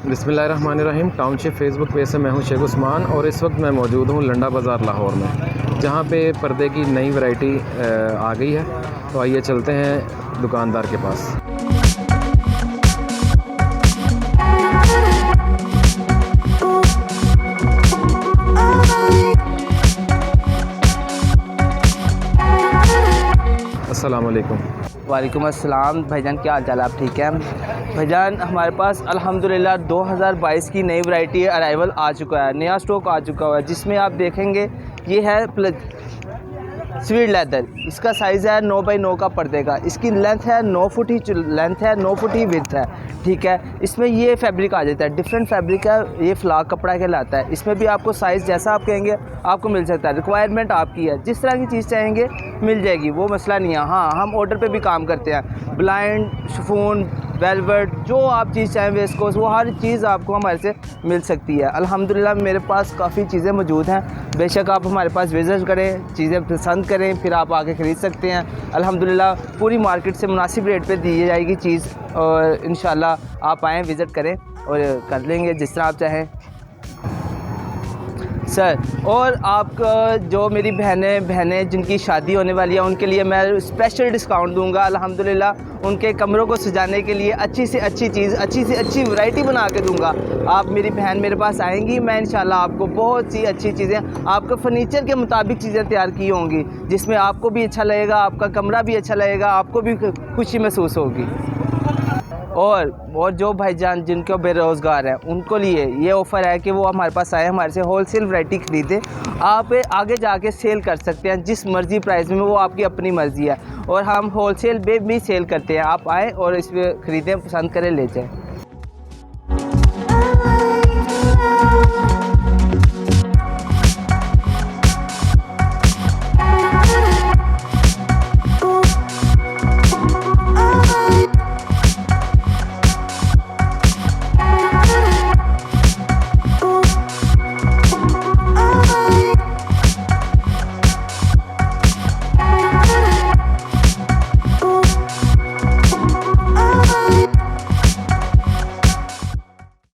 बिस्मिल्लाहिर्रहमानिर्रहीम। Township Facebook page से मैं हूं शेख उस्मान और इस वक्त मैं मौजूद हूं लंडा बाज़ार लाहौर में, जहां पे पर्दे की नई वैरायटी आ गई है। तो आइए चलते हैं दुकानदार के पास। अस्सलाम वालेकुम। वालेकुम अस्सलाम भाईजान, क्या हाल चाल है? आप ठीक हैं भाईजान? हमारे पास अल्हम्दुलिल्लाह 2022 की नई वैरायटी अराइवल आ चुका है, नया स्टॉक आ चुका है, जिसमें आप देखेंगे ये है स्वीट लेदर। इसका साइज़ है 9 बाई 9 का पर्दे का। इसकी लेंथ है 9 फुट ही लेंथ है, 9 फुट ही विड्थ है, ठीक है। इसमें ये फैब्रिक आ जाता है, डिफरेंट फैब्रिक है, ये फ्लाक कपड़ा कहलाता है। इसमें भी आपको साइज़ जैसा आप कहेंगे आपको मिल सकता है, रिक्वायरमेंट आपकी है, जिस तरह की चीज़ चाहेंगे मिल जाएगी, वो मसला नहीं है। हाँ, हम ऑर्डर पे भी काम करते हैं, ब्लाइंड, शिफॉन, वेलवेट, जो आप चीज़ चाहें वेस्कोस, वो हर चीज़ आपको हमारे से मिल सकती है। अल्हम्दुलिल्लाह मेरे पास काफ़ी चीज़ें मौजूद हैं, बेशक आप हमारे पास विज़िट करें, चीज़ें पसंद करें, फिर आप आके ख़रीद सकते हैं। अल्हम्दुलिल्लाह पूरी मार्केट से मुनासिब रेट पे दी जाएगी चीज़, और इंशाल्लाह आप आएँ, विज़िट करें और कर लेंगे जिस तरह आप चाहें सर। और आपका जो मेरी बहनें जिनकी शादी होने वाली है, उनके लिए मैं स्पेशल डिस्काउंट दूंगा। अल्हम्दुलिल्लाह उनके कमरों को सजाने के लिए अच्छी से अच्छी चीज़, अच्छी से अच्छी वैरायटी बना के दूंगा। आप मेरी बहन मेरे पास आएंगी, मैं इंशाल्लाह आपको बहुत सी अच्छी चीज़ें, आपको फर्नीचर के मुताबिक चीज़ें तैयार की होंगी, जिसमें आपको भी अच्छा लगेगा, आपका कमरा भी अच्छा लगेगा, आपको भी खुशी महसूस होगी। और जो भाईजान जिनके बेरोज़गार हैं, उनको लिए ये ऑफ़र है कि वो हमारे पास आए, हमारे से होलसेल वैरायटी ख़रीदें। आप आगे जाके सेल कर सकते हैं जिस मर्ज़ी प्राइस में, वो आपकी अपनी मर्ज़ी है, और हम होलसेल में भी सेल करते हैं। आप आएँ और इसमें ख़रीदें, पसंद करें, ले जाएँ।